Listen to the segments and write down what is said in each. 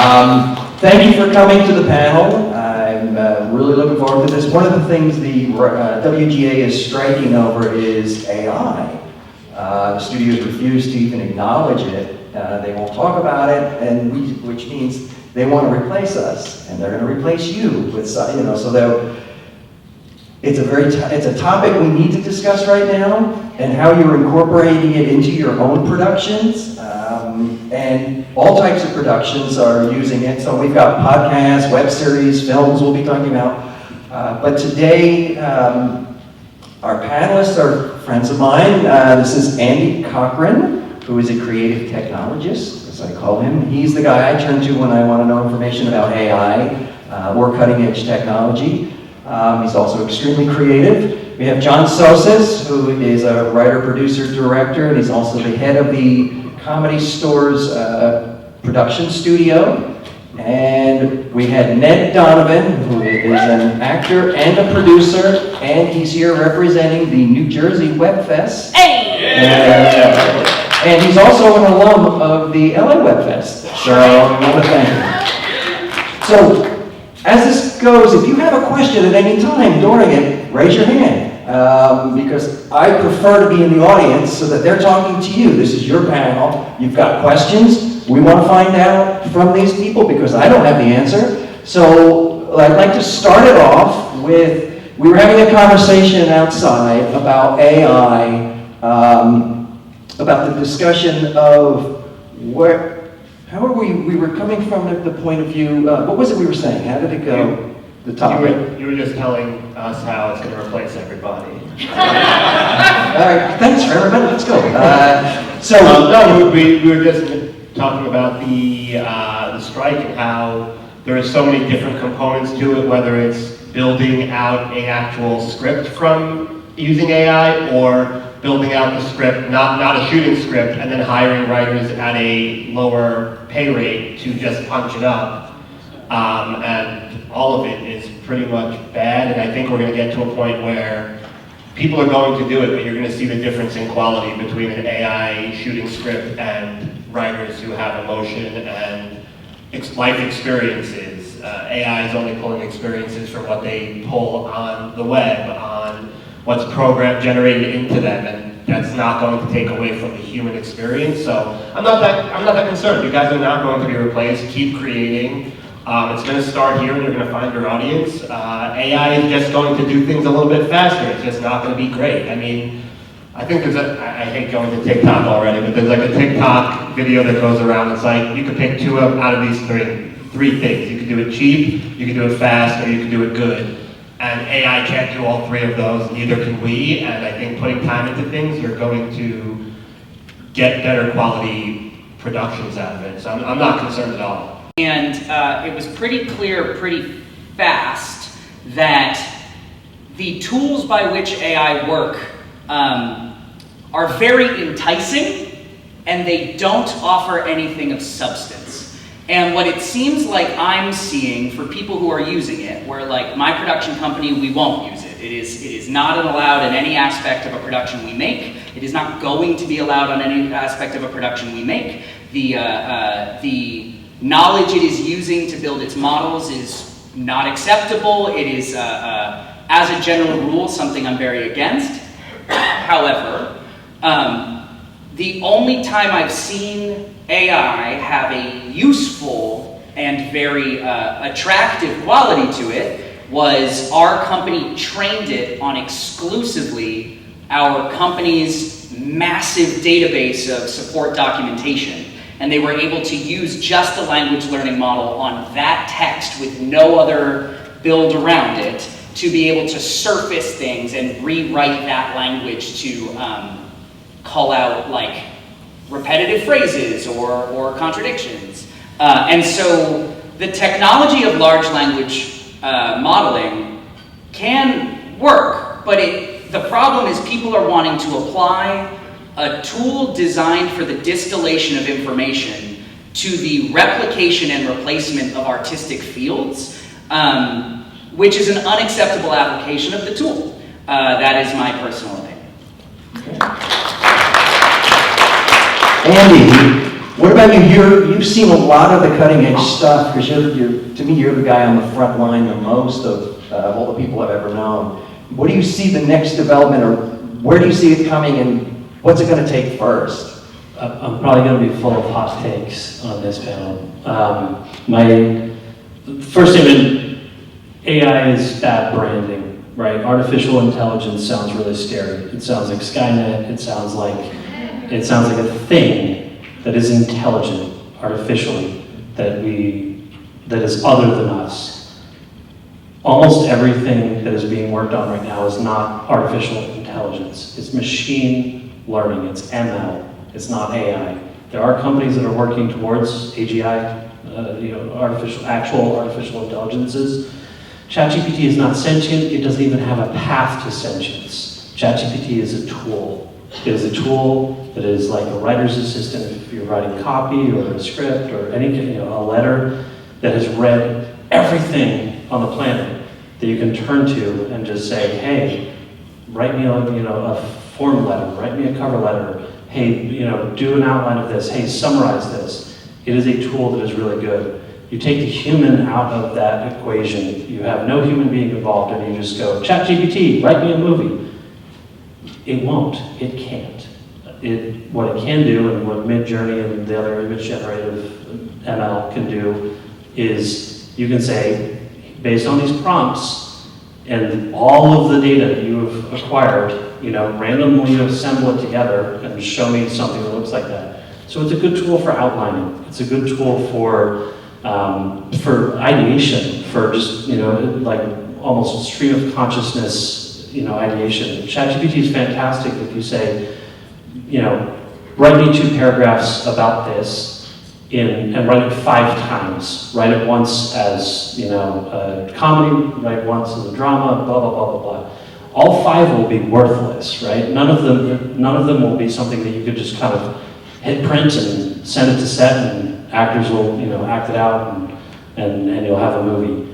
Thank you for coming to the panel. I'm really looking forward to this. One of the things the WGA is striking over is AI. The studios refuse to even acknowledge it. They won't talk about it, and which means they want to replace us, and they're going to replace you with, so it's a topic we need to discuss right now, and how you're incorporating it into your own productions. And all types of productions are using it. So we've got podcasts, web series, films we'll be talking about. But today, our panelists are friends of mine. This is Andy Cochrane, who is a creative technologist, as I call him. He's the guy I turn to when I want to know information about AI or cutting edge technology. He's also extremely creative. We have John Sosis, who is a writer, producer, director, and he's also the head of the Comedy Store's production studio. And we had Ned Donovan, who is an actor and a producer, and he's here representing the New Jersey Webfest. Hey! And he's also an alum of the LA Webfest, so I want to thank him. So, as this goes, if you have a question at any time during it, raise your hand. Because I prefer to be in the audience so that they're talking to you. This is your panel. You've got questions. We want to find out from these people because I don't have the answer. So I'd like to start it off with, we were having a conversation outside about AI, about the discussion of how are we were coming from the point of view, what was it we were saying? How did it go? The topic. You were just telling us how it's going to replace everybody. All right, thanks for everybody. Let's go. No, we were just talking about the strike and how there are so many different components to it, whether it's building out an actual script from using AI or building out the script, not a shooting script, and then hiring writers at a lower pay rate to just punch it up. And all of it is pretty much bad, and I think we're going to get to a point where people are going to do it, but you're going to see the difference in quality between an AI shooting script and writers who have emotion and life experiences. AI is only pulling experiences from what they pull on the web, on what's programmed, generated into them, and that's not going to take away from the human experience. So I'm not that concerned. You guys are not going to be replaced. Keep creating. It's going to start here and you're going to find your audience. AI is just going to do things a little bit faster. It's just not going to be great. I mean, I think I hate going to TikTok already, but there's like a TikTok video that goes around. It's like you could pick two out of these three things. You could do it cheap, you could do it fast, or you could do it good. And AI can't do all three of those, neither can we. And I think putting time into things, you're going to get better quality productions out of it. So I'm not concerned at all. And it was pretty clear pretty fast that the tools by which AI work are very enticing, and they don't offer anything of substance. And what it seems like I'm seeing for people who are using it, where like my production company, we won't use it. It is not allowed in any aspect of a production we make. It is not going to be allowed on any aspect of a production we make. The knowledge it is using to build its models is not acceptable. It is, as a general rule, something I'm very against. However, the only time I've seen AI have a useful and very attractive quality to it was our company trained it on exclusively our company's massive database of support documentation. And they were able to use just the language learning model on that text with no other build around it to be able to surface things and rewrite that language to call out like repetitive phrases or contradictions. And so the technology of large language modeling can work, but the problem is people are wanting to apply a tool designed for the distillation of information to the replication and replacement of artistic fields, which is an unacceptable application of the tool. That is my personal opinion. Andy, What about you? You've seen a lot of the cutting edge stuff, because to me, you're the guy on the front line the most of all the people I've ever known. What do you see the next development, or where do you see it coming, and what's it going to take first? I'm probably going to be full of hot takes on this panel. My first statement, AI is bad branding, right? Artificial intelligence sounds really scary. It sounds like Skynet. It sounds like a thing that is intelligent artificially, that is other than us. Almost everything that is being worked on right now is not artificial intelligence. It's machine learning. It's ML. It's not AI. There are companies that are working towards AGI, actual artificial intelligences. ChatGPT is not sentient. It doesn't even have a path to sentience. ChatGPT is a tool. It is a tool that is like a writer's assistant if you're writing copy or a script or anything, a letter that has read everything on the planet that you can turn to and just say, hey, write me a form letter, write me a cover letter, hey, do an outline of this, hey, summarize this. It is a tool that is really good. You take the human out of that equation, you have no human being involved, and you just go, ChatGPT, write me a movie. It won't, it can't. What it can do, and what Midjourney and the other image generative ML can do, is you can say, based on these prompts and all of the data that you have acquired, randomly assemble it together and show me something that looks like that. So it's a good tool for outlining. It's a good tool for ideation, for just, like almost stream of consciousness, ideation. ChatGPT is fantastic if you say, write me 2 paragraphs about this and write it 5 times. Write it once as, a comedy, write it once as a drama, blah, blah, blah, blah, blah. All 5 will be worthless, right? None of them will be something that you could just kind of hit print and send it to set, and actors will, act it out, and you'll have a movie.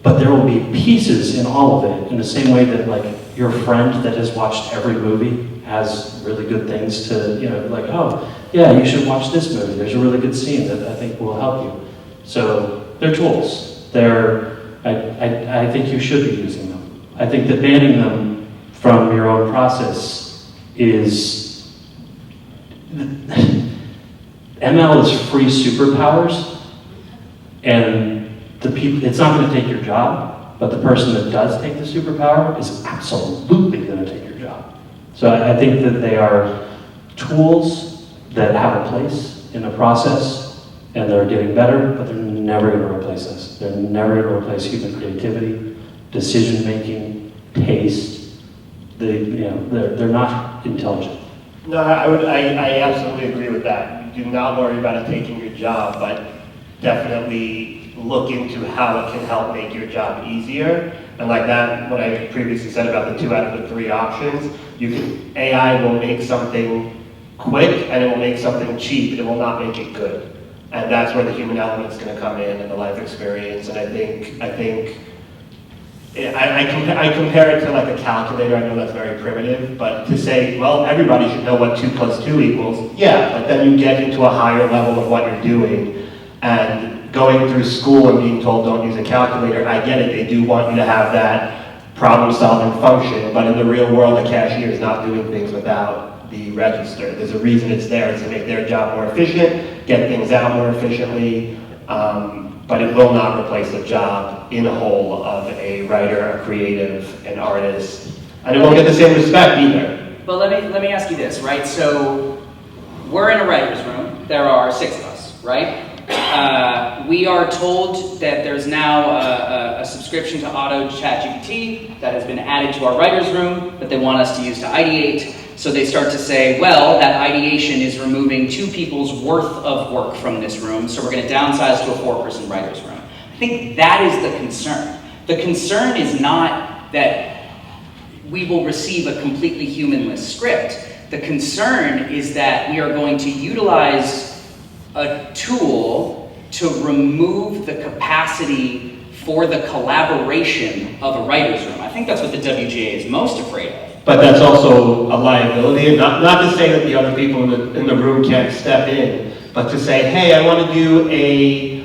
But there will be pieces in all of it, in the same way that, like, your friend that has watched every movie has really good things to, like, oh, yeah, you should watch this movie. There's a really good scene that I think will help you. So they're tools. I think you should be using them. I think that banning them from your own process is, ML is free superpowers, and it's not going to take your job, but the person that does take the superpower is absolutely going to take your job. So I think that they are tools that have a place in the process, and they're getting better, but they're never going to replace us. They're never going to replace human creativity, decision-making, taste. They're not intelligent. No, I absolutely agree with that. Do not worry about it taking your job, but definitely look into how it can help make your job easier. And like that, what I previously said about the 2 out of the 3 options, AI will make something quick and it will make something cheap, but it will not make it good. And that's where the human element's going to come in, and the life experience. And I compare it to like a calculator. I know that's very primitive, but to say, well, everybody should know what 2 + 2 equals, yeah, but then you get into a higher level of what you're doing. And going through school and being told don't use a calculator, I get it, they do want you to have that problem-solving function, but in the real world, a cashier is not doing things without the register. There's a reason it's there. It's to make their job more efficient, get things out more efficiently, but it will not replace the job in whole of a writer, a creative, an artist, and it won't get the same respect either. But let me ask you this, right? So we're in a writer's room. There are 6 of us, right? We are told that there's now a subscription to Auto ChatGPT that has been added to our writer's room that they want us to use to ideate. So they start to say, well, that ideation is removing 2 people's worth of work from this room, so we're going to downsize to a 4-person writer's room. I think that is the concern. The concern is not that we will receive a completely humanless script. The concern is that we are going to utilize a tool to remove the capacity for the collaboration of a writer's room. I think that's what the WGA is most afraid of. but that's also a liability, and not to say that the other people in the room can't step in, but to say, hey, I want to do a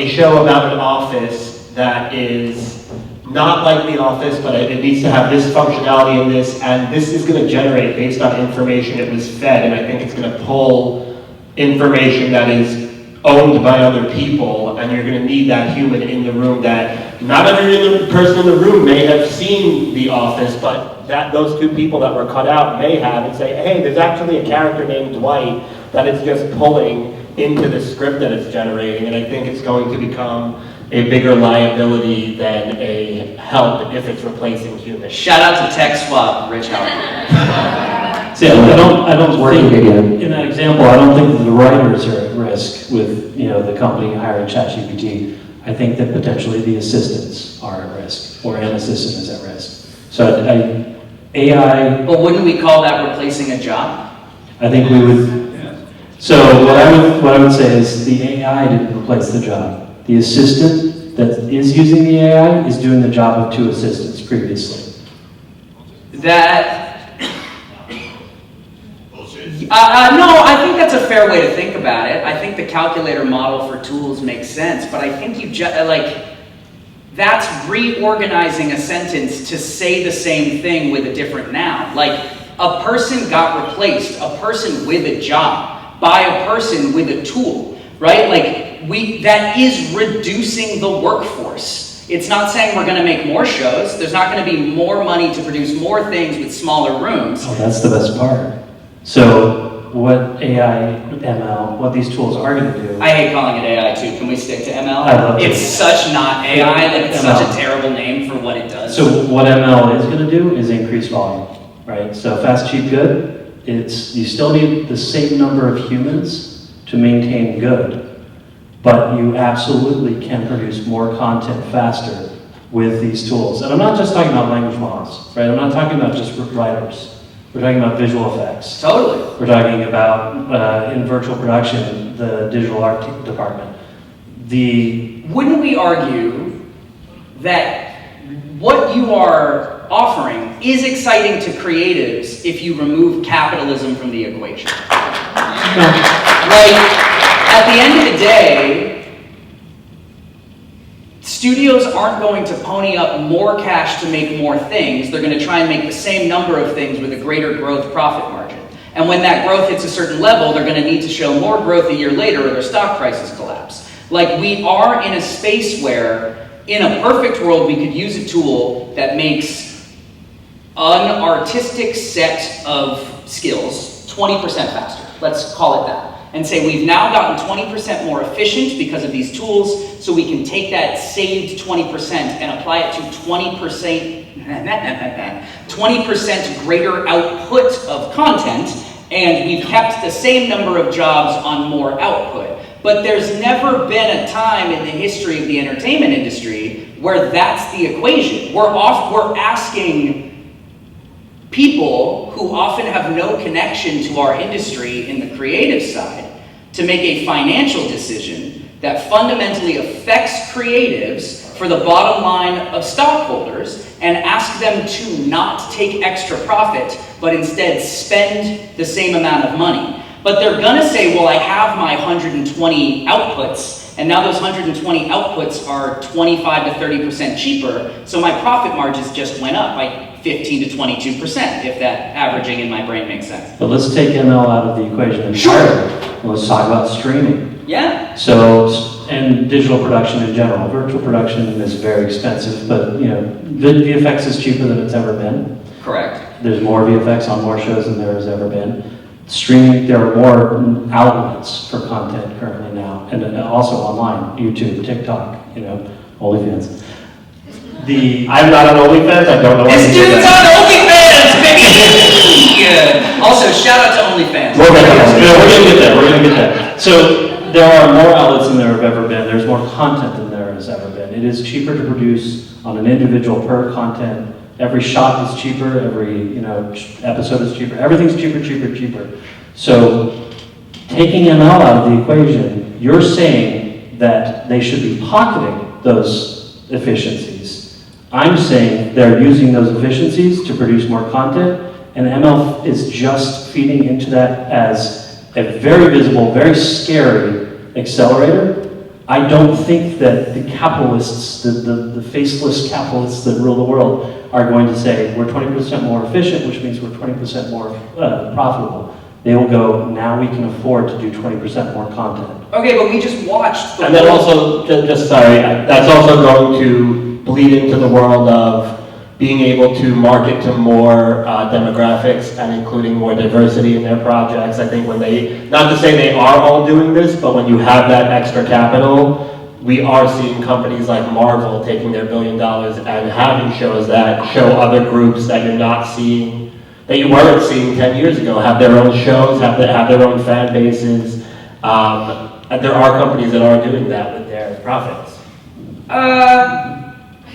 show about an office that is not like the office, but it needs to have this functionality in this, and this is going to generate based on information it was fed, and I think it's going to pull information that is owned by other people, and you're going to need that human in the room that not every person in the room may have seen The Office, but that those two people that were cut out may have, and say, hey, there's actually a character named Dwight that it's just pulling into the script that it's generating, and I think it's going to become a bigger liability than a help if it's replacing humans. Shout out to Tech Swap, Rich Howard. See, I don't Working think, again. in that example, I don't think that the writers are at risk with, the company hiring ChatGPT. I think that potentially the assistants are at risk, or an assistant is at risk. So AI, But wouldn't we call that replacing a job? I think we would. So what I would say is the AI didn't replace the job. The assistant that is using the AI is doing the job of two assistants previously. No, I think that's a fair way to think about it. I think the calculator model for tools makes sense, but I think that's reorganizing a sentence to say the same thing with a different noun. Like, a person got replaced, a person with a job, by a person with a tool, right? That is reducing the workforce. It's not saying we're going to make more shows. There's not going to be more money to produce more things with smaller rooms. Oh, that's the best part. So what AI, ML, what these tools are going to do. I hate calling it AI too. Can we stick to ML? I love it. It's such not AI. It's ML. such a terrible name for what it does. So what ML is going to do is increase volume, right? So fast, cheap, good. You still need the same number of humans to maintain good, but you absolutely can produce more content faster with these tools. And I'm not just talking about language models, right? I'm not talking about just writers. We're talking about visual effects. Totally. We're talking about, in virtual production, the digital art department. Wouldn't we argue that what you are offering is exciting to creatives if you remove capitalism from the equation? At the end of the day, studios aren't going to pony up more cash to make more things. They're going to try and make the same number of things with a greater growth profit margin. And when that growth hits a certain level, they're going to need to show more growth a year later or their stock prices collapse. We are in a space where, in a perfect world, we could use a tool that makes an artistic set of skills 20% faster. Let's call it that. And say we've now gotten 20% more efficient because of these tools, so we can take that saved 20% and apply it to 20% greater output of content, and we've kept the same number of jobs on more output. But there's never been a time in the history of the entertainment industry where that's the equation. We're asking people who often have no connection to our industry in the creative side to make a financial decision that fundamentally affects creatives for the bottom line of stockholders, and ask them to not take extra profit, but instead spend the same amount of money. But they're gonna say, well, I have my 120 outputs, and now those 120 outputs are 25 to 30% cheaper, so my profit margins just went up by 15 to 22%, if that averaging in my brain makes sense. But let's take ML out of the equation entirely. Sure. Let's talk about streaming. Yeah. So, and digital production in general. Virtual production is very expensive, but VFX is cheaper than it's ever been. Correct. There's more VFX on more shows than there has ever been. Streaming, there are more outlets for content currently now, and also online, YouTube, TikTok, OnlyFans. I'm not on OnlyFans, I don't know what This to do dude's there. on OnlyFans, baby! Also, shout out to OnlyFans. We're gonna get there. We're gonna get there. So there are more outlets than there have ever been. There's more content than there has ever been. It is cheaper to produce on an individual per content. Every shot is cheaper. Every episode is cheaper. Everything's cheaper. So taking ML out of the equation, you're saying that they should be pocketing those efficiencies I'm saying they're using those efficiencies to produce more content, and ML is just feeding into that as a very visible, very scary accelerator. I don't think that the capitalists, the faceless capitalists that rule the world are going to say, we're 20% more efficient, which means we're 20% more profitable. They will go, now we can afford to do 20% more content. Okay, but we just watched the And then also, that's also going to bleed into the world of being able to market to more demographics and including more diversity in their projects. I think when they, not to say they are all doing this, but when you have that extra capital, we are seeing companies like Marvel taking their $1 billion and having shows that show other groups that you're not seeing, that you weren't seeing 10 years ago, have their own shows, have their own fan bases. And there are companies that are doing that with their profits.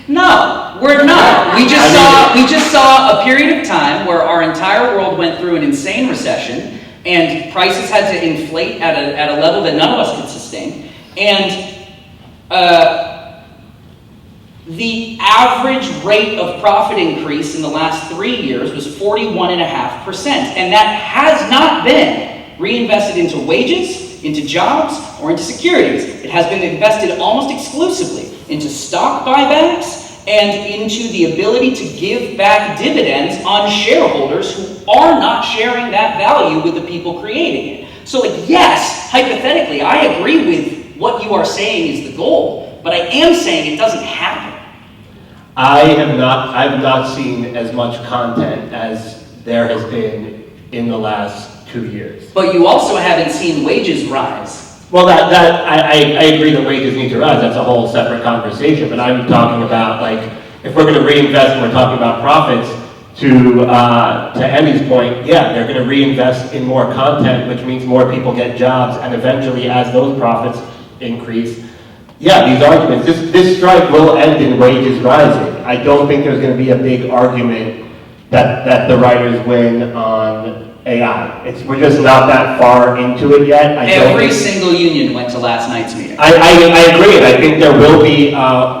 No, we're not. We just saw a period of time where our entire world went through an insane recession, and prices had to inflate at a level that none of us could sustain. And the average rate of profit increase in the last 3 years was 41.5%, and that has not been reinvested into wages, into jobs, or into securities. It has been invested almost exclusively into stock buybacks and into the ability to give back dividends on shareholders who are not sharing that value with the people creating it. So, yes, hypothetically, I agree with what you are saying is the goal, but I am saying it doesn't happen. I've not seen as much content as there has been in the last 2 years. But you also haven't seen wages rise. Well, I agree that wages need to rise. That's a whole separate conversation. But I'm talking about, like, if we're going to reinvest and we're talking about profits, to Emmy's point, yeah, they're going to reinvest in more content, which means more people get jobs, and eventually, as those profits increase, yeah, these arguments, this strike will end in wages rising. I don't think there's going to be a big argument that the writers win on AI. We're just not that far into it yet. Every single union went to last night's meeting. I agree. I think there will be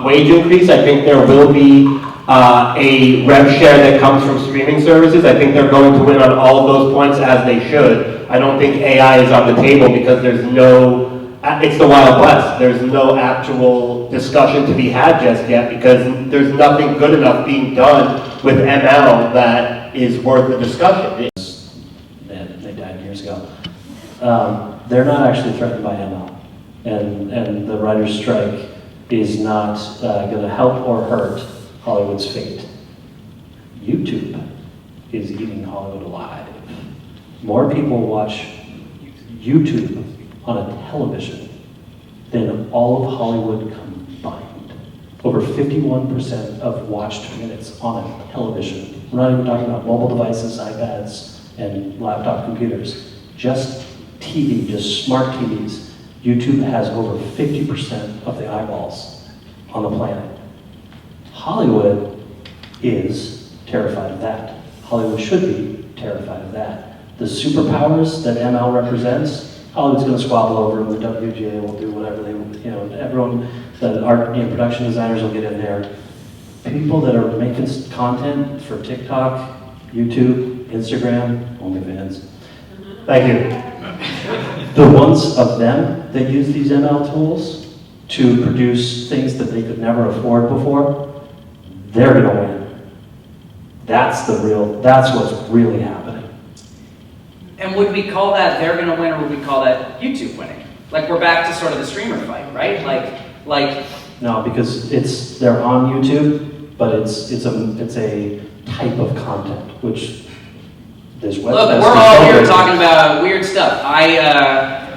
wage increase. I think there will be a rev share that comes from streaming services. I think they're going to win on all of those points, as they should. I don't think AI is on the table because it's the Wild West. There's no actual discussion to be had just yet because there's nothing good enough being done with ML that is worth the discussion. They died years ago. They're not actually threatened by ML. And the writer's strike is not going to help or hurt Hollywood's fate. YouTube is eating Hollywood alive. More people watch YouTube on a television than all of Hollywood combined. Over 51% of watched minutes on a television. We're not even talking about mobile devices, iPads, and laptop computers. Just TV, just smart TVs. YouTube has over 50% of the eyeballs on the planet. Hollywood is terrified of that. Hollywood should be terrified of that. The superpowers that ML represents, Hollywood's going to squabble over them. The WGA will do whatever they, everyone, the art, production designers will get in there. People that are making content for TikTok, YouTube, Instagram, OnlyFans. Thank you. The ones of them that use these ML tools to produce things that they could never afford before, they're going to win. That's what's really happening. And would we call that they're going to win, or would we call that YouTube winning? Like, we're back to sort of the streamer fight, right? Like. No, because they're on YouTube, but it's a type of content, which this Webfest. Look, we're all here talking about weird stuff. A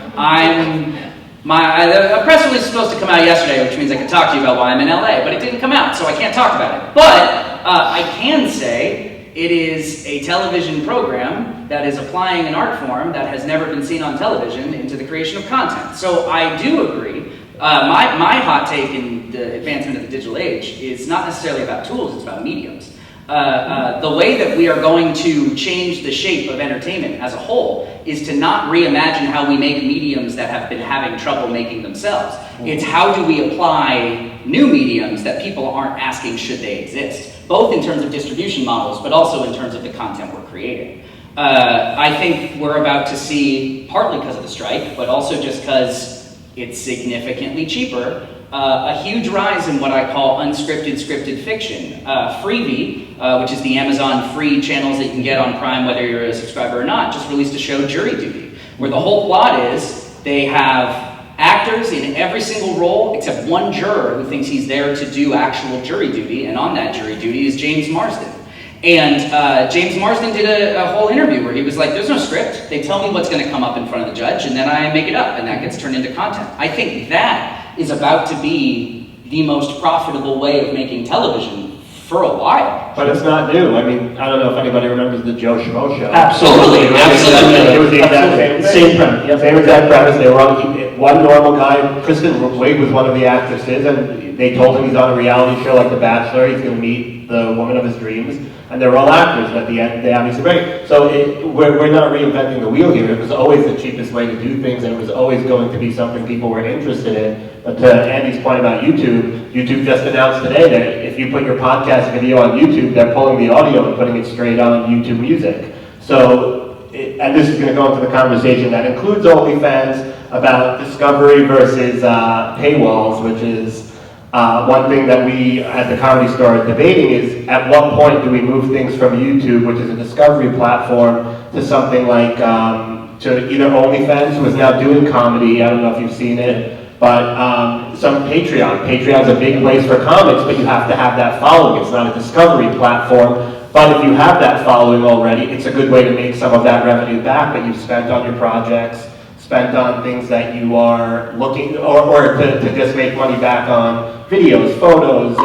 press release was supposed to come out yesterday, which means I could talk to you about why I'm in LA, but it didn't come out, so I can't talk about it. But I can say it is a television program that is applying an art form that has never been seen on television into the creation of content. So I do agree. My hot take in the advancement of the digital age is not necessarily about tools, it's about mediums. The way that we are going to change the shape of entertainment as a whole is to not reimagine how we make mediums that have been having trouble making themselves. It's how do we apply new mediums that people aren't asking should they exist, both in terms of distribution models, but also in terms of the content we're creating. I think we're about to see, partly because of the strike, but also just because it's significantly cheaper, a huge rise in what I call unscripted, scripted fiction. Freevee, which is the Amazon free channels that you can get on Prime, whether you're a subscriber or not, just released a show, Jury Duty, where the whole plot is they have actors in every single role except one juror who thinks he's there to do actual jury duty, and on that jury duty is James Marsden. And James Marsden did a whole interview where he was like, there's no script. They tell me what's going to come up in front of the judge, and then I make it up, and that gets turned into content. I think that is about to be the most profitable way of making television for a while. But it's not new. I mean, I don't know if anybody remembers the Joe Schmo show. Absolutely. It was the exact same premise. Yep. Same exact premise. They were on one normal guy. Kristen Wiig was one of the actresses, and they told him he's on a reality show like The Bachelor. He's going to meet the woman of his dreams, and they're all actors. And at the end, they obviously break. So we're not reinventing the wheel here. It was always the cheapest way to do things, and it was always going to be something people were interested in. But to Andy's point about YouTube, YouTube just announced today that if you put your podcast video on YouTube, they're pulling the audio and putting it straight on YouTube Music. So, and this is going to go into the conversation that includes OnlyFans about discovery versus paywalls, which is one thing that we at the Comedy Store are debating is at what point do we move things from YouTube, which is a discovery platform, to something like to either OnlyFans, who is now doing comedy. I don't know if you've seen it. But some Patreon. Patreon's a big place for comics, but you have to have that following. It's not a discovery platform. But if you have that following already, it's a good way to make some of that revenue back that you've spent on your projects, spent on things that you are looking, or to just make money back on videos, photos.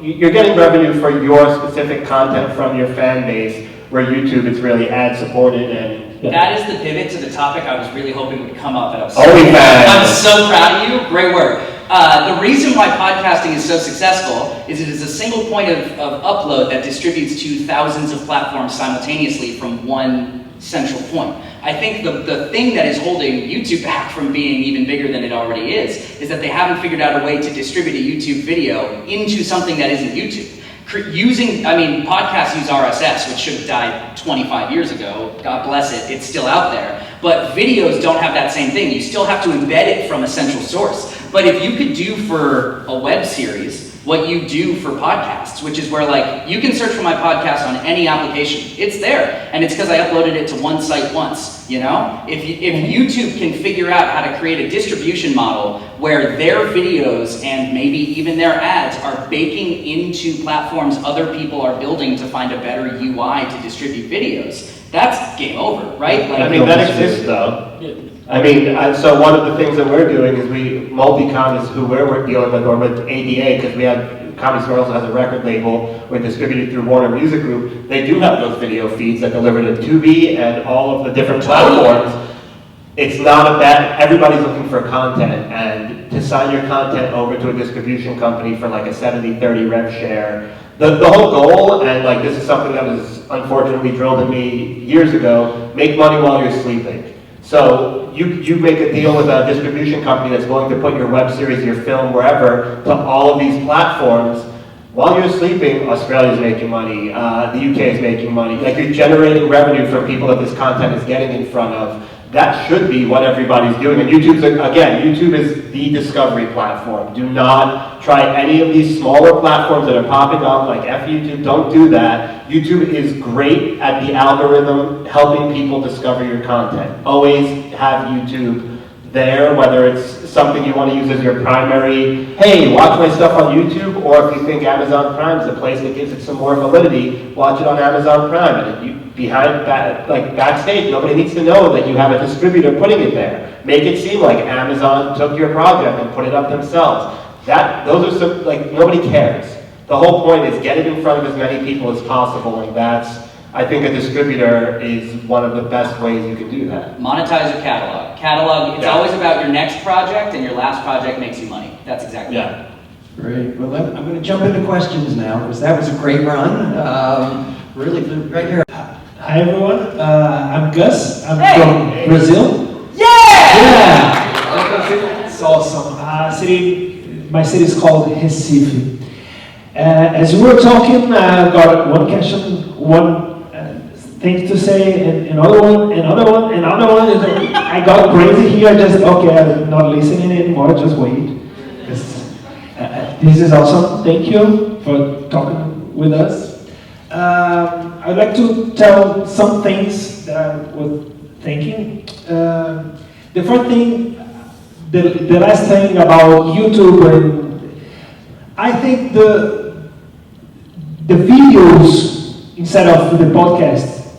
You're getting revenue for your specific content from your fan base, where YouTube is really ad supported and That is the pivot to the topic I was really hoping would come up. And I'm OnlyFans. so proud of you. Great work. The reason why podcasting is so successful is it is a single point of upload that distributes to thousands of platforms simultaneously from one central point. I think the thing that is holding YouTube back from being even bigger than it already is that they haven't figured out a way to distribute a YouTube video into something that isn't YouTube. Podcasts use RSS, which should have died 25 years ago. God bless it, it's still out there. But videos don't have that same thing. You still have to embed it from a central source. But if you could do for a web series what you do for podcasts, which is where like you can search for my podcast on any application. It's there, and it's because I uploaded it to one site once. You know, if YouTube can figure out how to create a distribution model where their videos and maybe even their ads are baking into platforms other people are building to find a better UI to distribute videos, that's game over, right? Like, that exists though. So one of the things that we're doing is Multicom is who we're dealing with, or with ADA, because we have, Comedy Store also has a record label, we're distributed through Warner Music Group. They do have those video feeds that deliver to Tubi and all of the different platforms. It's not a bad, everybody's looking for content, and to sign your content over to a distribution company for like a 70-30 rev share, the whole goal, and like this is something that was unfortunately drilled in me years ago, make money while you're sleeping. So you make a deal with a distribution company that's willing to put your web series, your film, wherever, to all of these platforms. While you're sleeping, Australia's making money, the UK is making money. Like you're generating revenue for people that this content is getting in front of. That should be what everybody's doing. And YouTube is the discovery platform. Do not try any of these smaller platforms that are popping up, like YouTube. Don't do that. YouTube is great at the algorithm helping people discover your content. Always have YouTube there, whether it's something you want to use as your primary, hey, watch my stuff on YouTube, or if you think Amazon Prime is a place that gives it some more validity, watch it on Amazon Prime. And backstage, nobody needs to know that you have a distributor putting it there. Make it seem like Amazon took your project and put it up themselves. Those are some, nobody cares. The whole point is get it in front of as many people as possible, and I think a distributor is one of the best ways you can do that. Monetize your catalog. It's always about your next project, and your last project makes you money. That's exactly right. Great. Well, I'm going to jump into questions now because that was a great run. Really, right here. Hi everyone, I'm Gus. I'm Hey. from Brazil. Yeah! It's awesome. My city is called Recife. As we were talking, I got one question, one thing to say, and another one. And I got crazy here. Just okay, I'm not listening anymore. Just wait. This is awesome. Thank you for talking with us. I'd like to tell some things that I was thinking. The first thing, the last thing about YouTube, and I think the videos instead of the podcast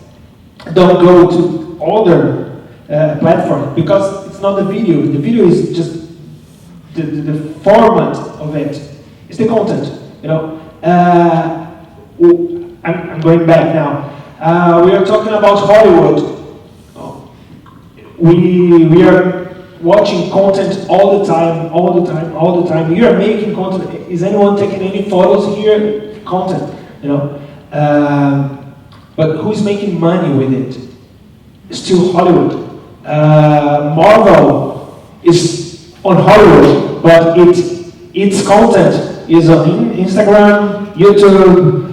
don't go to other platforms because it's not the video. The video is just the format of it. It's the content, you know. I'm going back now. We are talking about Hollywood. We are watching content all the time. We are making content. Is anyone taking any photos here? Content, you know. But who's making money with it? Still Hollywood. Marvel is on Hollywood, but its content is on Instagram, YouTube,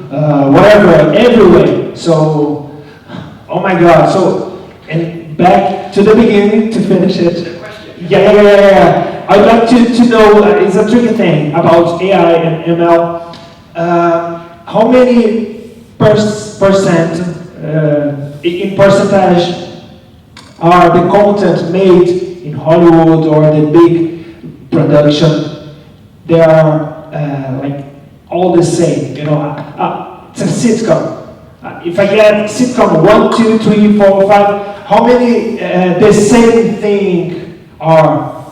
whatever, everywhere. So, oh my God. So, and back to the beginning to finish it. Yeah. I'd like to know, it's a tricky thing about AI and ML. How many percent, in percentage, are the content made in Hollywood or the big production? They are like all the same, you know. It's a sitcom. If I get sitcom 1, 2, 3, 4, 5, how many the same thing are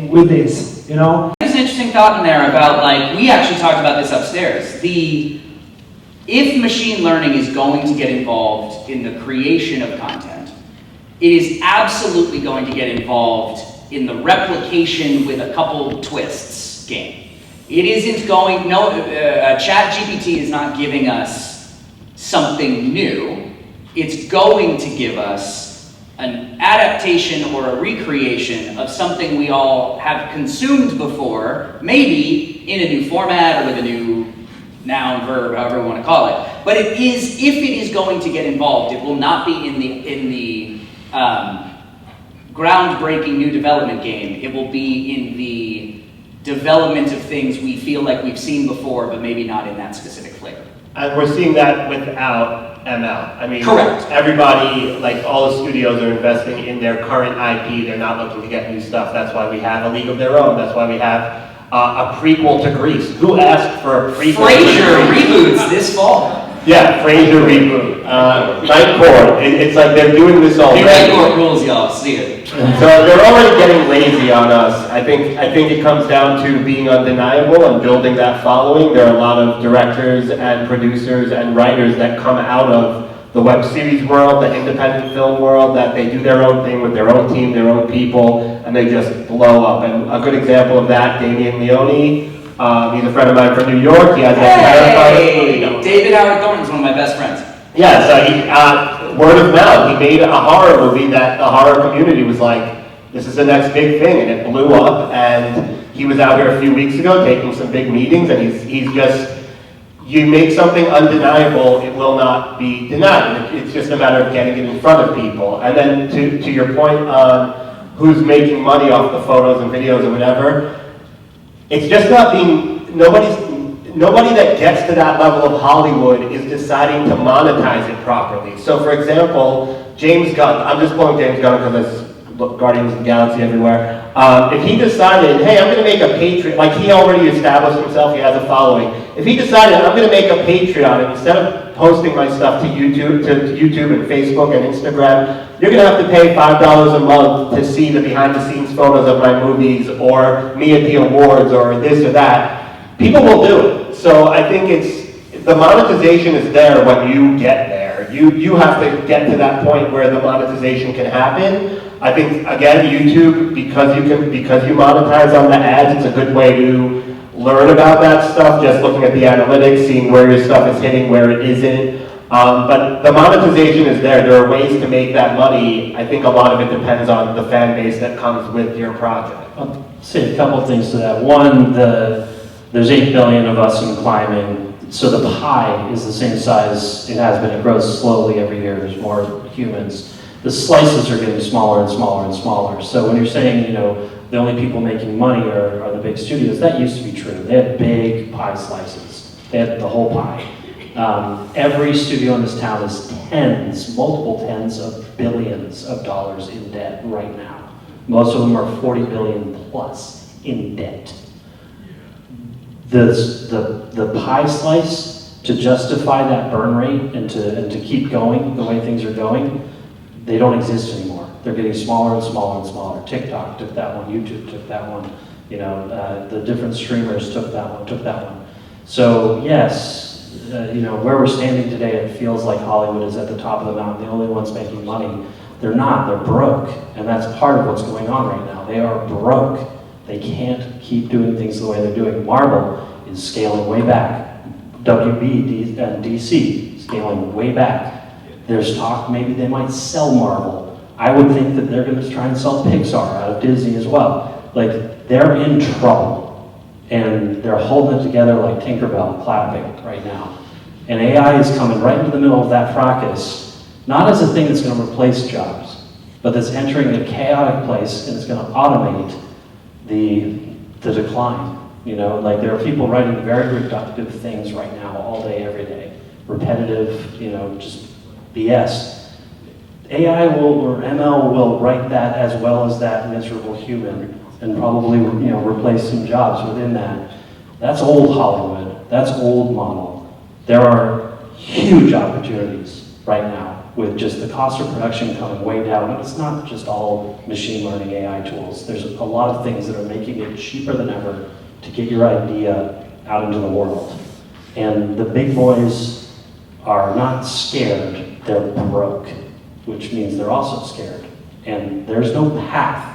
with this, you know? There's an interesting thought in there about, like, we actually talked about this upstairs. If machine learning is going to get involved in the creation of content, it is absolutely going to get involved in the replication with a couple twists game. It isn't going, ChatGPT is not giving us something new. It's going to give us an adaptation or a recreation of something we all have consumed before, maybe in a new format or with a new noun, verb, however we want to call it. But it is, if it is going to get involved, it will not be in the groundbreaking new development game. It will be in the development of things we feel like we've seen before, but maybe not in that specific flavor. And we're seeing that without ML. I mean, correct. Everybody, like all the studios are investing in their current IP. They're not looking to get new stuff. That's why we have A League of Their Own. That's why we have a prequel to Grease. Who asked for a prequel? Frasier reboots this fall. Yeah, Frasier reboot. Night Court. It's like they're doing this already. Night Court rules, y'all. See it. So they're already getting lazy on us. I think it comes down to being undeniable and building that following. There are a lot of directors and producers and writers that come out of the web series world, the independent film world, that they do their own thing with their own team, their own people, and they just blow up. And a good example of that, Damien Leone. He's a friend of mine from New York. He has Hey, David Howard Thornton's one of my best friends. Yeah, so he, word of mouth, he made a horror movie that the horror community was like, this is the next big thing, and it blew up. And he was out here a few weeks ago taking some big meetings, and he's just, you make something undeniable, it will not be denied. It's just a matter of getting it in front of people. And then to your point on who's making money off the photos and videos or whatever, it's just not being, nobody that gets to that level of Hollywood is deciding to monetize it properly. So for example, James Gunn, I'm just pulling James Gunn because there's Guardians of the Galaxy everywhere. If he decided, hey, I'm going to make a Patreon, like he already established himself, he has a following. If he decided, I'm going to make a Patreon, and instead of posting my stuff to YouTube and Facebook and Instagram, you're going to have to pay $5 a month to see the behind-the-scenes photos of my movies, or me at the awards, or this or that. People will do it. So I think the monetization is there when you get there. You have to get to that point where the monetization can happen. I think, again, YouTube, because you monetize on the ads, it's a good way to learn about that stuff, just looking at the analytics, seeing where your stuff is hitting, where it isn't. But the monetization is there. There are ways to make that money. I think a lot of it depends on the fan base that comes with your project. I'll say a couple things to that. One, there's 8 billion of us in climbing, so the pie is the same size it has been. It grows slowly every year. There's more humans. The slices are getting smaller and smaller and smaller. So when you're saying, the only people making money are the big studios, that used to be true. They had big pie slices. They had the whole pie. Every studio in this town is multiple tens of billions of dollars in debt right now. Most of them are 40 billion plus in debt. The pie slice, to justify that burn rate and to keep going the way things are going, they don't exist anymore. They're getting smaller and smaller and smaller. TikTok took that one, YouTube took that one, the different streamers took that one. So yes, where we're standing today, it feels like Hollywood is at the top of the mountain, the only ones making money. They're not, they're broke. And that's part of what's going on right now. They are broke. They can't keep doing things the way they're doing. Marvel is scaling way back. WB and DC scaling way back. There's talk maybe they might sell Marvel. I would think that they're going to try and sell Pixar out of Disney as well. Like, they're in trouble. And they're holding it together like Tinkerbell clapping right now. And AI is coming right into the middle of that fracas, not as a thing that's going to replace jobs, but that's entering a chaotic place and it's going to automate the decline. There are people writing very reductive things right now, all day, every day. Repetitive, just BS. AI or ML will write that as well as that miserable human and probably, replace some jobs within that. That's old Hollywood. That's old model. There are huge opportunities right now with just the cost of production coming way down. And it's not just all machine learning AI tools. There's a lot of things that are making it cheaper than ever to get your idea out into the world. And the big boys are not scared, they're broke, which means they're also scared. And there's no path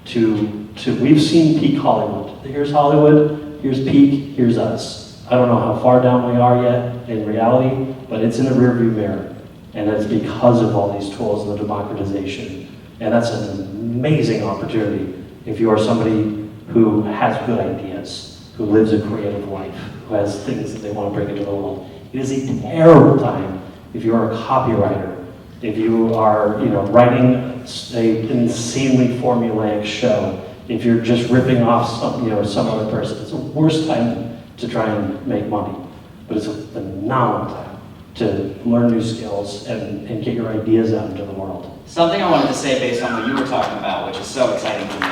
to we've seen peak Hollywood. Here's Hollywood, here's peak, here's us. I don't know how far down we are yet in reality, but it's in the rearview mirror. And that's because of all these tools and the democratization. And that's an amazing opportunity if you are somebody who has good ideas, who lives a creative life, who has things that they want to bring into the world. It is a terrible time if you are a copywriter, if you are writing an insanely formulaic show, if you're just ripping off some other person. It's the worst time to try and make money, but it's a phenomenal time to learn new skills and get your ideas out into the world. Something I wanted to say based on what you were talking about, which is so exciting for me.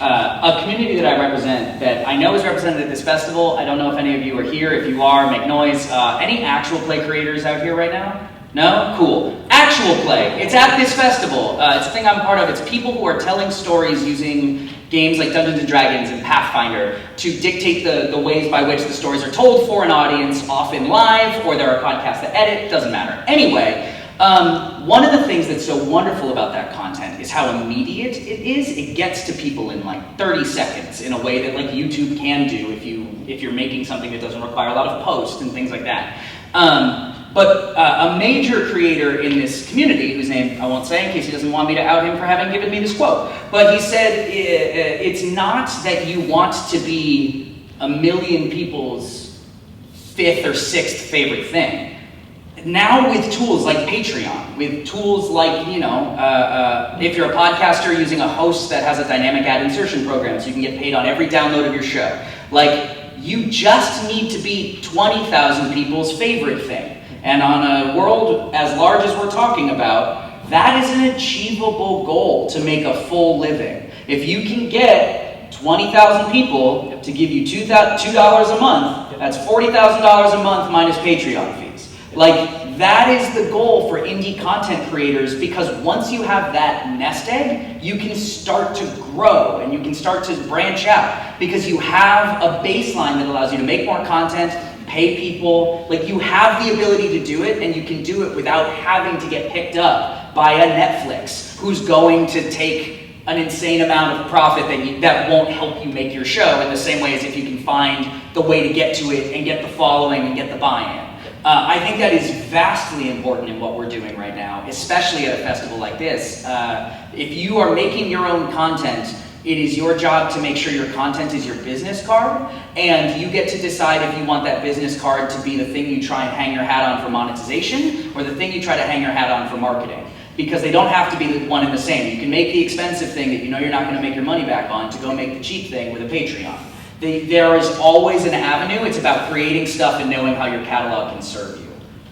A community that I represent, that I know is represented at this festival. I don't know if any of you are here. If you are, make noise. Any actual play creators out here right now? No? Cool. Actual play. It's at this festival. It's a thing I'm part of. It's people who are telling stories using games like Dungeons & Dragons and Pathfinder to dictate the ways by which the stories are told for an audience, often live, or there are podcasts that edit, doesn't matter. Anyway, one of the things that's so wonderful about that content is how immediate it is. It gets to people in like 30 seconds in a way that like YouTube can do if you're making something that doesn't require a lot of post and things like that. But a major creator in this community, whose name I won't say in case he doesn't want me to out him for having given me this quote, but he said, it's not that you want to be a million people's 5th or 6th favorite thing. Now with tools like Patreon, with tools like, if you're a podcaster using a host that has a dynamic ad insertion program so you can get paid on every download of your show, you just need to be 20,000 people's favorite thing. And on a world as large as we're talking about, that is an achievable goal to make a full living. If you can get 20,000 people to give you $2 a month, that's $40,000 a month minus Patreon fees. That is the goal for indie content creators, because once you have that nest egg, you can start to grow and you can start to branch out because you have a baseline that allows you to make more content, pay people. You have the ability to do it, and you can do it without having to get picked up by a Netflix who's going to take an insane amount of profit that won't help you make your show in the same way as if you can find the way to get to it and get the following and get the buy-in. I think that is vastly important in what we're doing right now, especially at a festival like this. If you are making your own content, it is your job to make sure your content is your business card, and you get to decide if you want that business card to be the thing you try and hang your hat on for monetization, or the thing you try to hang your hat on for marketing. Because they don't have to be the one and the same. You can make the expensive thing that you know you're not going to make your money back on to go make the cheap thing with a Patreon. There is always an avenue. It's about creating stuff and knowing how your catalog can serve you.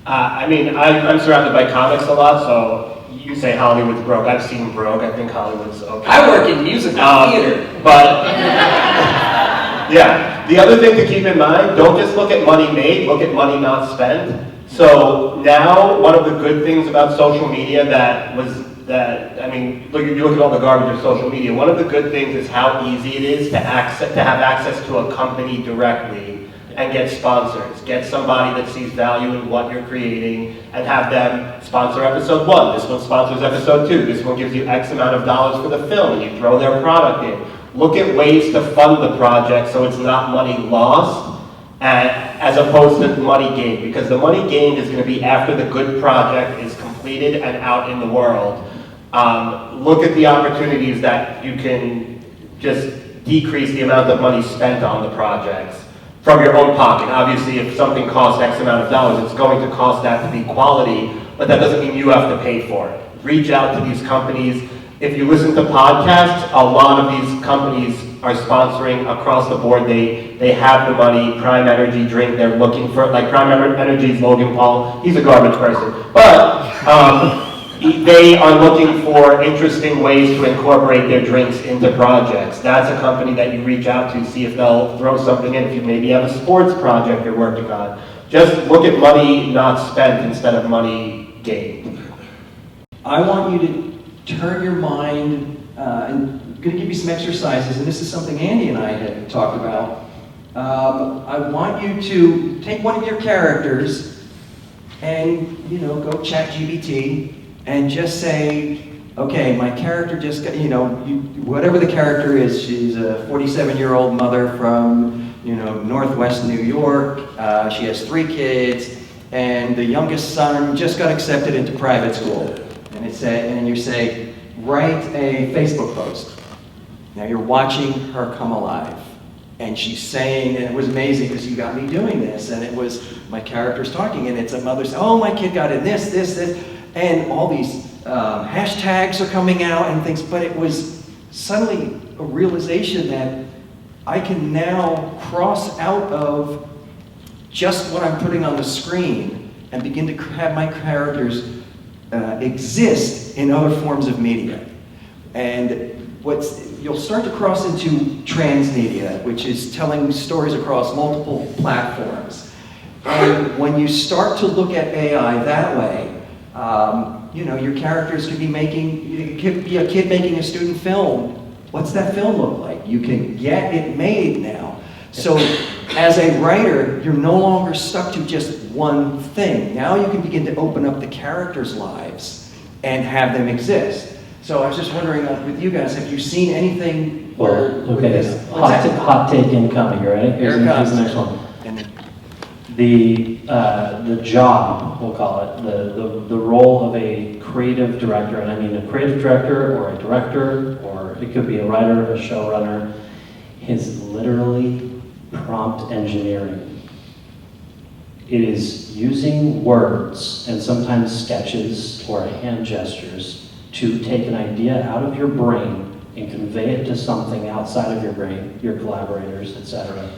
I mean, I'm surrounded by comics a lot, so you say Hollywood's broke. I've seen broke. I think Hollywood's okay. I work in musical theater. But, yeah. The other thing to keep in mind, don't just look at money made, look at money not spent. So now, one of the good things about social media I mean, you look at all the garbage of social media, one of the good things is how easy it is to have access to a company directly and get sponsors. Get somebody that sees value in what you're creating and have them sponsor episode 1. This one sponsors episode 2. This one gives you X amount of dollars for the film, and you throw their product in. Look at ways to fund the project so it's not money lost, as opposed to money gained, because the money gained is going to be after the good project is completed and out in the world. Look at the opportunities that you can just decrease the amount of money spent on the projects from your own pocket. Obviously, if something costs X amount of dollars, it's going to cost that to be quality, but that doesn't mean you have to pay for it. Reach out to these companies. If you listen to podcasts, a lot of these companies are sponsoring across the board. They have the money. Prime Energy drink, they're looking for, like Prime Energy's Logan Paul, he's a garbage person. But they are looking for interesting ways to incorporate their drinks into projects. That's a company that you reach out to, see if they'll throw something in. If you maybe have a sports project you're working on, just look at money not spent instead of money gained. I want you to turn your mind, and I'm going to give you some exercises, and this is something Andy and I had talked about. I want you to take one of your characters and, go chat GBT and just say, okay, my character just got, whatever the character is, she's a 47-year-old mother from, Northwest New York. She has 3 kids, and the youngest son just got accepted into private school. And you say, write a Facebook post. Now you're watching her come alive. And she's saying, and it was amazing because you got me doing this, and it was, my character's talking, and it's a mother saying, oh, my kid got in this, and all these hashtags are coming out and things, but it was suddenly a realization that I can now cross out of just what I'm putting on the screen and begin to have my characters exist in other forms of media. And you'll start to cross into transmedia, which is telling stories across multiple platforms. And when you start to look at AI that way, your characters could be it could be a kid making a student film. What's that film look like? You can get it made now. So as a writer, you're no longer stuck to just one thing. Now you can begin to open up the characters' lives and have them exist. So I was just wondering with you guys, have you seen anything hot take incoming, you ready? Here's the next one. The job, we'll call it, the role of a creative director, and I mean a creative director or a director, or it could be a writer, a showrunner, is literally prompt engineering. It is using words and sometimes sketches or hand gestures to take an idea out of your brain and convey it to something outside of your brain, your collaborators, etc.,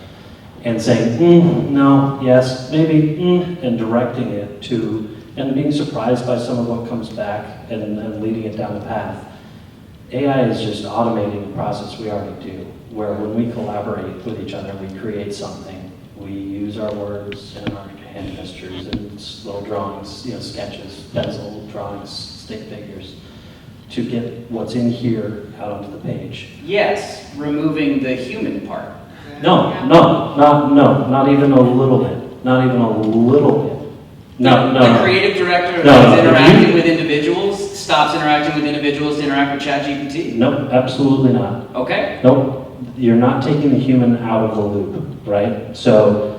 and saying, no, yes, maybe, and directing it to, and being surprised by some of what comes back and leading it down the path. AI is just automating the process we already do, where when we collaborate with each other, we create something. We use our words and our hand gestures and little drawings, sketches, pencil drawings, stick figures, to get what's in here out onto the page. Yes, removing the human part. Not even a little bit. Not even a little bit. No. The creative director No, who's interacting with individuals stops interacting with individuals to interact with ChatGPT? Nope, absolutely not. Okay. Nope, you're not taking the human out of the loop, right? So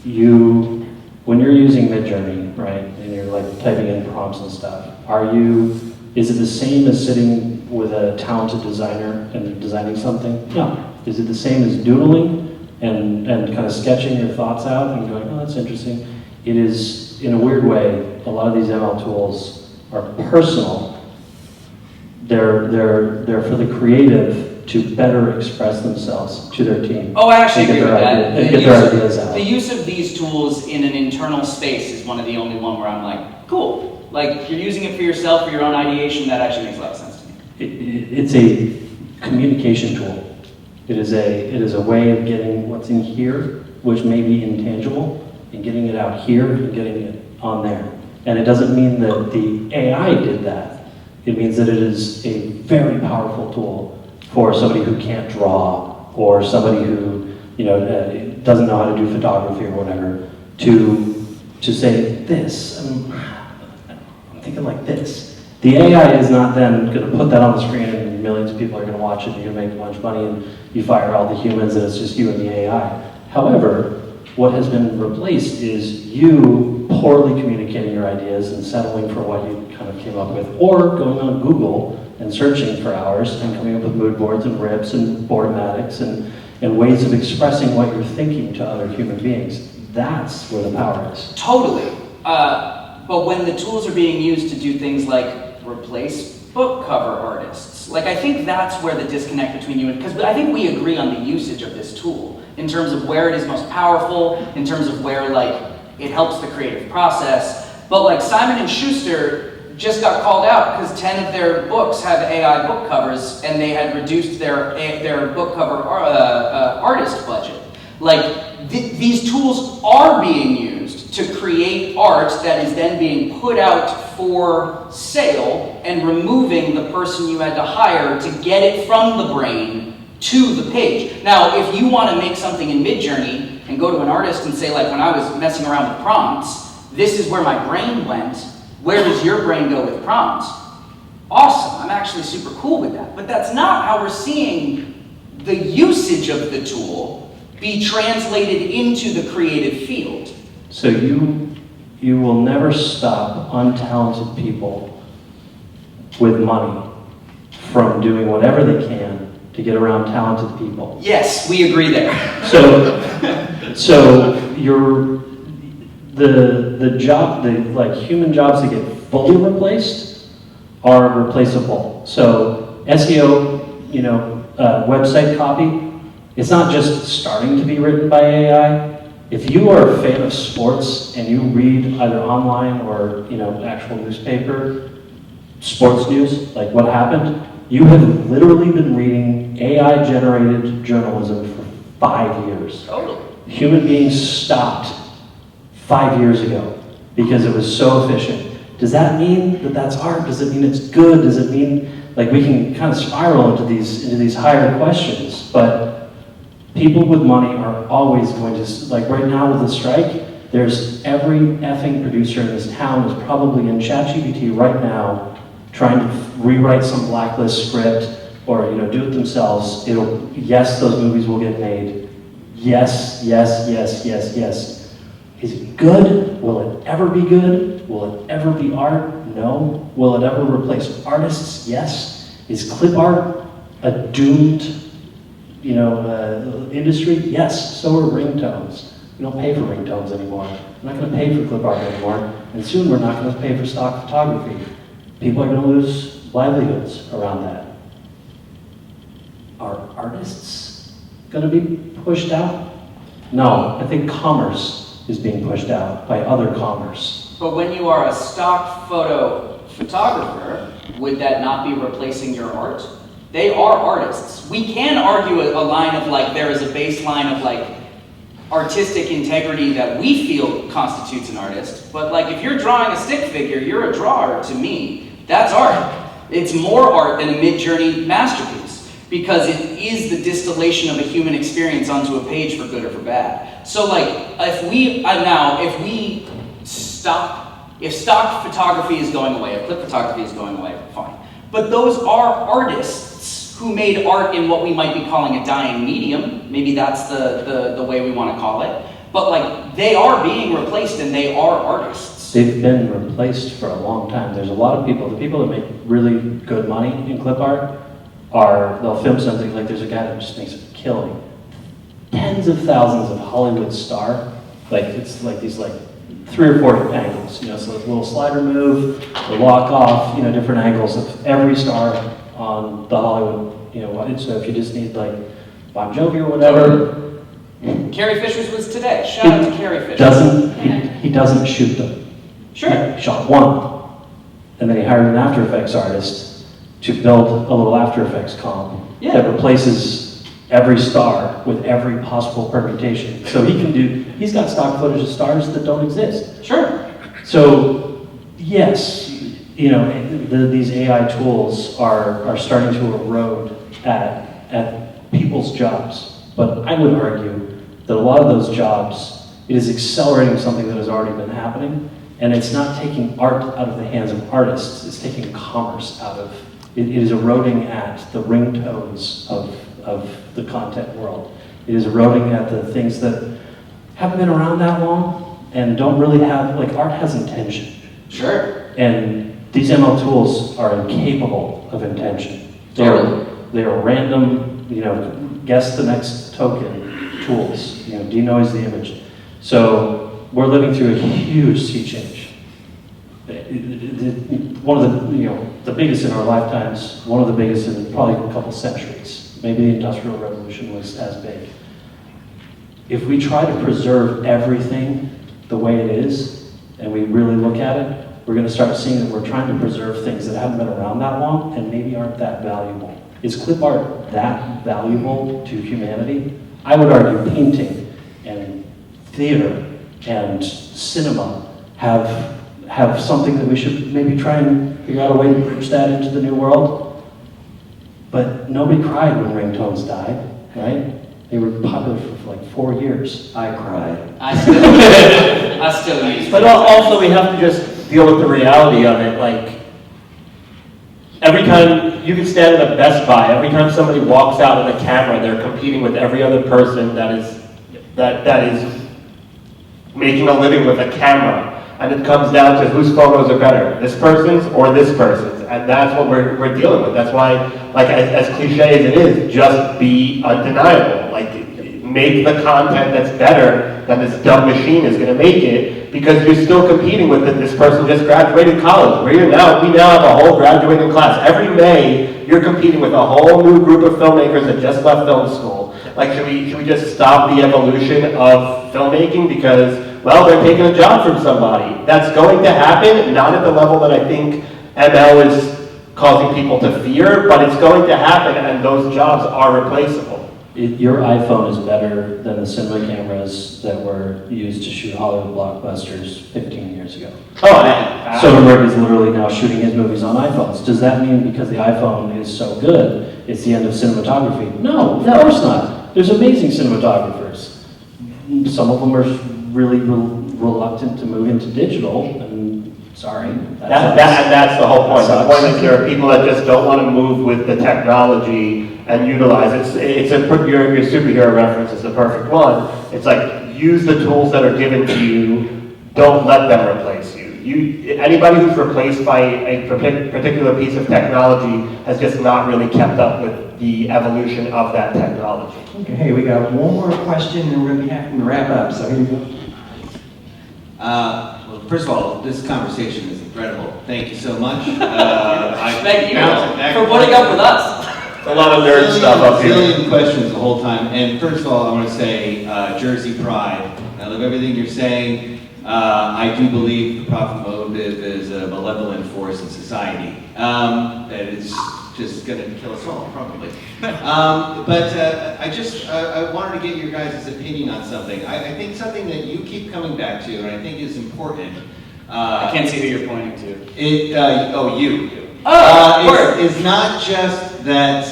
when you're using Midjourney, right, and you're like typing in prompts and stuff, is it the same as sitting with a talented designer and they're designing something? No. Is it the same as doodling and kind of sketching your thoughts out and going, oh, that's interesting? It is, in a weird way, a lot of these ML tools are personal. They're for the creative to better express themselves to their team. Oh, I actually agree with that. And get their ideas out. The use of these tools in an internal space is one of the only one where I'm like, cool. Like, you're using it for yourself, for your own ideation, that actually makes a lot of sense to me. It's a communication tool. It is a way of getting what's in here, which may be intangible, and getting it out here and getting it on there. And it doesn't mean that the AI did that. It means that it is a very powerful tool for somebody who can't draw, or somebody who doesn't know how to do photography or whatever, to say this. I'm thinking like this. The AI is not then going to put that on the screen and millions of people are going to watch it and you're going to make a bunch of money and you fire all the humans and it's just you and the AI. However, what has been replaced is you poorly communicating your ideas and settling for what you kind of came up with, or going on Google and searching for hours and coming up with mood boards and rips and boardmatics and ways of expressing what you're thinking to other human beings. That's where the power is. Totally. But when the tools are being used to do things like replace book cover artists, like I think that's where the disconnect between you and, because I think we agree on the usage of this tool in terms of where it is most powerful, in terms of where like it helps the creative process. But like Simon and Schuster just got called out because 10 of their books have AI book covers and they had reduced their book cover artist budget. Like these tools are being used to create art that is then being put out for sale and removing the person you had to hire to get it from the brain to the page. Now, if you want to make something in Midjourney and go to an artist and say, like, when I was messing around with prompts, this is where my brain went. Where does your brain go with prompts? Awesome. I'm actually super cool with that. But that's not how we're seeing the usage of the tool be translated into the creative field. So you will never stop untalented people with money from doing whatever they can to get around talented people. Yes, we agree there. So the human jobs that get fully replaced are replaceable. So SEO, website copy, it's not just starting to be written by AI. If you are a fan of sports and you read either online or actual newspaper, sports news, like what happened, you have literally been reading AI-generated journalism for 5 years. Totally. Human beings stopped 5 years ago because it was so efficient. Does that mean that that's art? Does it mean it's good? Does it mean like we can kind of spiral into these higher questions? But people with money are always going to, like right now with the strike, there's every effing producer in this town is probably in ChatGPT right now trying to rewrite some blacklist script or do it themselves. Yes, those movies will get made. Yes. Is it good? Will it ever be good? Will it ever be art? No. Will it ever replace artists? Yes. Is clip art a doomed industry? Yes, so are ringtones. We don't pay for ringtones anymore. We're not going to pay for clip art anymore, and soon we're not going to pay for stock photography. People are going to lose livelihoods around that. Are artists going to be pushed out? No, I think commerce is being pushed out by other commerce. But when you are a stock photo photographer, would that not be replacing your art? They are artists. We can argue a line of like, there is a baseline of like artistic integrity that we feel constitutes an artist, but like if you're drawing a stick figure, you're a drawer to me. That's art. It's more art than a Midjourney masterpiece because it is the distillation of a human experience onto a page for good or for bad. So like if we stop If stock photography is going away, if clip photography is going away, fine. But those are artists who made art in what we might be calling a dying medium. Maybe that's the way we want to call it. But like, they are being replaced and they are artists. They've been replaced for a long time. There's a lot of people, the people that make really good money in clip art they'll film something, like there's a guy that just makes a killing. Tens of thousands of Hollywood star, like it's like these like 3 or 4 angles, so a little slider move, the walk off, different angles of every star on the Hollywood, so if you just need like Bon Jovi or whatever. Carrie Fisher's was today. Shout out to Carrie Fisher. He doesn't shoot them. Sure. He shot one, and then he hired an After Effects artist to build a little After Effects comp that replaces every star with every possible permutation. So he's got stock footage of stars that don't exist. Sure. So yes, these AI tools are starting to erode at people's jobs. But I would argue that a lot of those jobs, it is accelerating something that has already been happening, and it's not taking art out of the hands of artists, it's taking commerce out of it. It is eroding at the ringtones of the content world. It is eroding at the things that haven't been around that long and don't really have, like, art has intention. Sure. And these ML tools are incapable of intention. They are random, guess the next token tools, denoise the image. So we're living through a huge sea change. One of the biggest in our lifetimes, one of the biggest in probably a couple centuries. Maybe the Industrial Revolution was as big. If we try to preserve everything the way it is, and we really look at it, we're going to start seeing that we're trying to preserve things that haven't been around that long and maybe aren't that valuable. Is clip art that valuable to humanity? I would argue painting and theater and cinema have something that we should maybe try and figure out a way to bridge that into the new world. But nobody cried when ringtones died, right? They were popular for like 4 years. I cried. I still use. But also we have to just deal with the reality of it. Like, every time you can stand at a Best Buy, every time somebody walks out with a camera, they're competing with every other person that is making a living with a camera. And it comes down to whose photos are better, this person's or this person's. And that's what we're dealing with. That's why, like, as cliche as it is, just be undeniable. Like, make the content that's better than this dumb machine is going to make it, because you're still competing with it. This person just graduated college. We now have a whole graduating class. Every May, you're competing with a whole new group of filmmakers that just left film school. Like, should we just stop the evolution of filmmaking because, well, they're taking a job from somebody? That's going to happen, not at the level that I think ML is causing people to fear, but it's going to happen, and those jobs are replaceable. Your iPhone is better than the cinema cameras that were used to shoot Hollywood blockbusters 15 years ago. Soderbergh is literally now shooting his movies on iPhones. Does that mean because the iPhone is so good, it's the end of cinematography? No, of course not. There's amazing cinematographers. Some of them are really reluctant to move into digital, and sorry. That's the whole point. The point is there are people that just don't want to move with the technology and utilize it. Your superhero reference is the perfect one. It's like, use the tools that are given to you. Don't let them replace you. Anybody who's replaced by a particular piece of technology has just not really kept up with the evolution of that technology. Okay, hey, we got one more question and we're going to be having to wrap up, so here you go. Well, first of all, this conversation is incredible. Thank you so much. Thank you for putting up with us. A lot of nerd stuff up here. Zillion questions the whole time. And first of all, I want to say Jersey Pride. I love everything you're saying. I do believe the profit motive is a malevolent force in society that is just going to kill us all, probably. But I wanted to get your guys' opinion on something. I think something that you keep coming back to, and I think is important. I can't see who you're pointing to. You. It's not just that.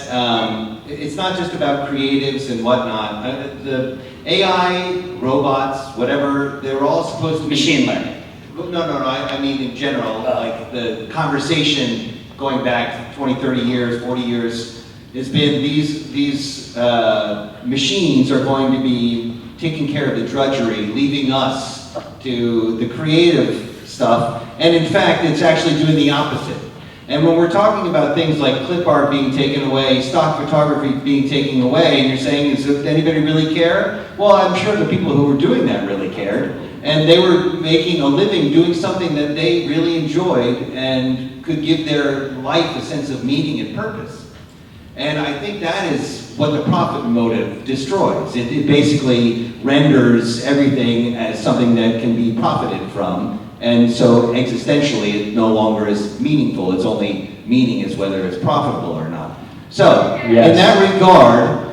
It's not just about creatives and whatnot. The AI, robots, whatever, they're all supposed to be Machine learning. I mean in general, like the conversation going back 20, 30 years, 40 years, has been these machines are going to be taking care of the drudgery, leaving us to the creative stuff, and in fact, it's actually doing the opposite. And when we're talking about things like clip art being taken away, stock photography being taken away, and you're saying, does anybody really care? Well, I'm sure the people who were doing that really cared. And they were making a living doing something that they really enjoyed and could give their life a sense of meaning and purpose. And I think that is what the profit motive destroys. It basically renders everything as something that can be profited from. And so existentially, it no longer is meaningful. Its only meaning is whether it's profitable or not. So, Yes. in that regard,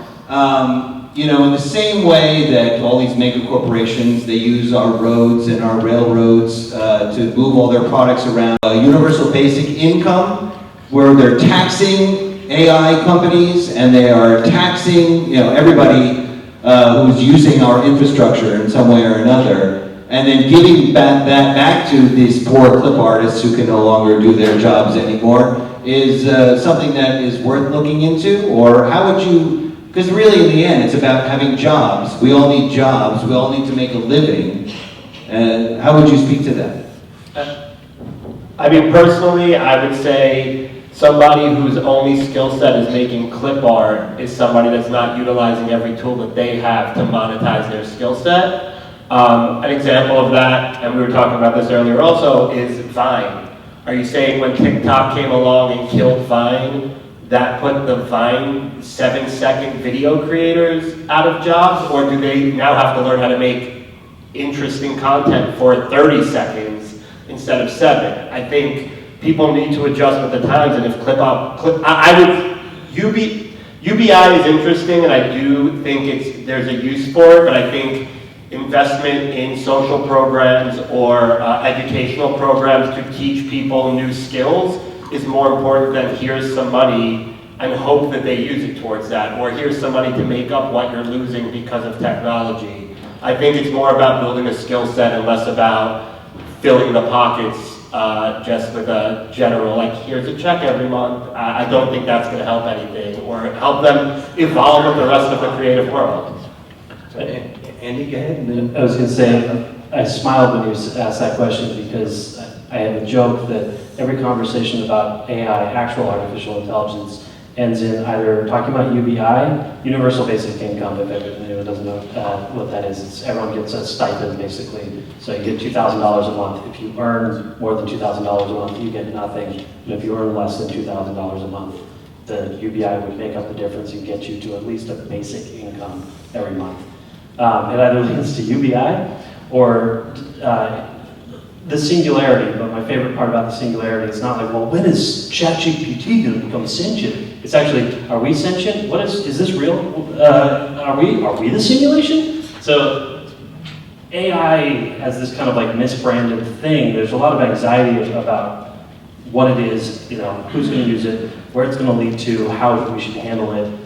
in the same way that all these mega corporations, they use our roads and our railroads to move all their products around. Universal basic income, where they're taxing AI companies and they are taxing, everybody who's using our infrastructure in some way or another. And then giving that back to these poor clip artists who can no longer do their jobs anymore is something that is worth looking into? Or how would you, because really in the end it's about having jobs. We all need jobs, we all need to make a living. And how would you speak to that? I mean, personally, I would say somebody whose only skill set is making clip art is somebody that's not utilizing every tool that they have to monetize their skill set. An example of that, and we were talking about this earlier also, is Vine. Are you saying when TikTok came along and killed Vine, that put the Vine 7-second video creators out of jobs? Or do they now have to learn how to make interesting content for 30 seconds instead of 7? I think people need to adjust with the times, and if UBI is interesting, and I do think there's a use for it, but I think investment in social programs or educational programs to teach people new skills is more important than here's some money and hope that they use it towards that, or here's some money to make up what you're losing because of technology. I think it's more about building a skill set and less about filling the pockets just with a general, like, here's a check every month. I don't think that's going to help anything or help them evolve with the rest of the creative world. Andy, go ahead. And then I was going to say, I smiled when you asked that question because I have a joke that every conversation about AI, actual artificial intelligence, ends in either talking about UBI, universal basic income, if anyone doesn't know what that is. Everyone gets a stipend, basically. So you get $2,000 a month. If you earn more than $2,000 a month, you get nothing. And if you earn less than $2,000 a month, the UBI would make up the difference and get you to at least a basic income every month. It either leads to UBI or the singularity. But my favorite part about the singularity is not like, well, when is ChatGPT going to become sentient? It's actually, are we sentient? Is this real? Are we the simulation? So AI has this kind of like misbranded thing. There's a lot of anxiety about what it is, who's going to use it, where it's going to lead to, how we should handle it.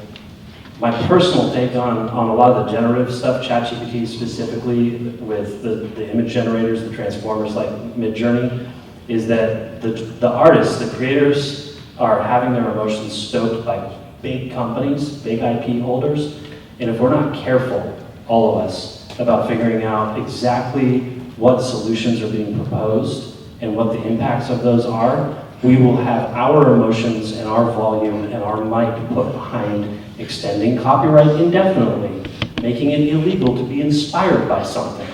My personal take on a lot of the generative stuff, ChatGPT specifically, with the image generators, the transformers like Midjourney, is that the artists, the creators, are having their emotions stoked by big companies, big IP holders, and if we're not careful, all of us, about figuring out exactly what solutions are being proposed and what the impacts of those are, we will have our emotions and our volume and our might put behind extending copyright indefinitely, making it illegal to be inspired by something.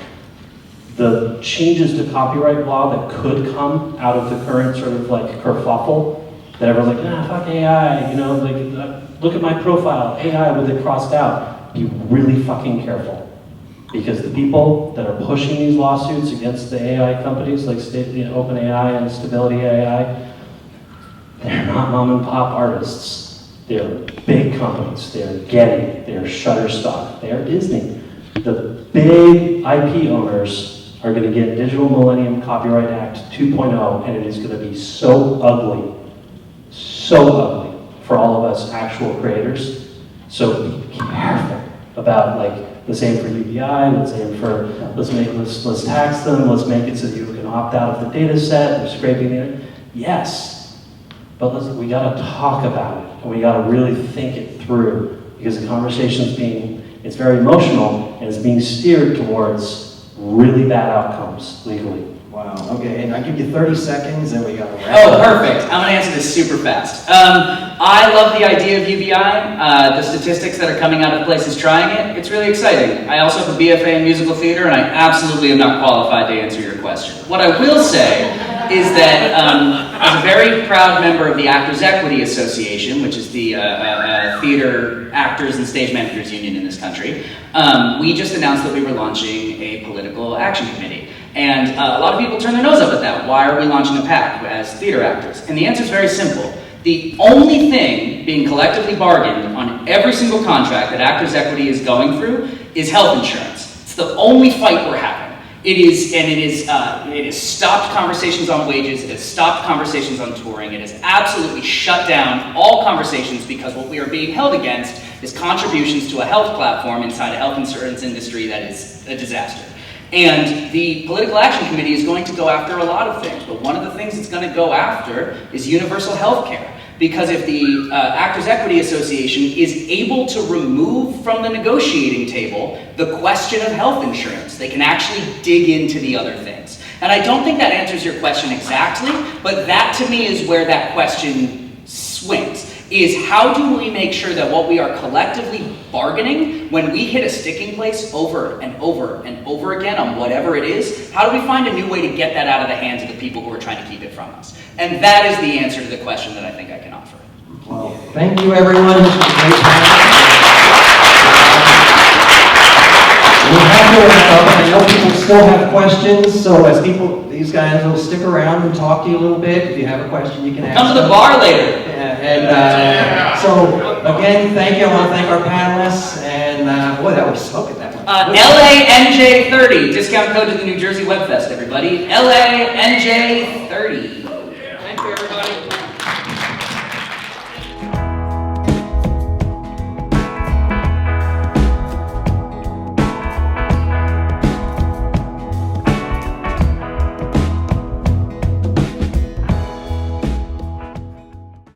The changes to copyright law that could come out of the current sort of like kerfuffle, that everyone's like, fuck AI, look at my profile, AI with it crossed out. Be really fucking careful. Because the people that are pushing these lawsuits against the AI companies like OpenAI and Stability AI, they're not mom and pop artists. They're big companies. They're Getty. They're Shutterstock. They're Disney. The big IP owners are going to get Digital Millennium Copyright Act 2.0, and it is going to be so ugly for all of us actual creators. So be careful. about like, let's aim for UBI, let's aim for, let's tax them, let's make it so you can opt out of the data set, they're scraping it. Yes, but we gotta talk about it, and we gotta really think it through, because the conversation's it's very emotional, and it's being steered towards really bad outcomes legally. Wow, okay, and I give you 30 seconds and we got to wrap Oh, up. perfect. I'm going to answer this super fast. I love the idea of UBI. The statistics that are coming out of places trying it, it's really exciting. I also have a BFA in musical theater, and I absolutely am not qualified to answer your question. What I will say is that as a very proud member of the Actors Equity Association, which is the theater actors and stage managers union in this country, we just announced that we were launching a political action committee. And a lot of people turn their nose up at that. Why are we launching a PAC as theater actors? And the answer is very simple. The only thing being collectively bargained on every single contract that Actors Equity is going through is health insurance. It's the only fight we're having. It has stopped conversations on wages, it has stopped conversations on touring, it has absolutely shut down all conversations, because what we are being held against is contributions to a health platform inside a health insurance industry that is a disaster. And the Political Action Committee is going to go after a lot of things, but one of the things it's going to go after is universal health care. Because if the Actors Equity Association is able to remove from the negotiating table the question of health insurance, they can actually dig into the other things. And I don't think that answers your question exactly, but that to me is where that question swings. Is how do we make sure that what we are collectively bargaining, when we hit a sticking place over and over and over again on whatever it is, how do we find a new way to get that out of the hands of the people who are trying to keep it from us? And that is the answer to the question that I think I can offer. Well, thank you everyone. This was a great time. We have to wrap up. I know people still have questions, so as these guys will stick around and talk to you a little bit. If you have a question, you can ask. Come to the bar later. So again, thank you. I want to thank our panelists, and boy, that was smoking that one. LANJ30, discount code to the New Jersey Webfest, everybody. LANJ30.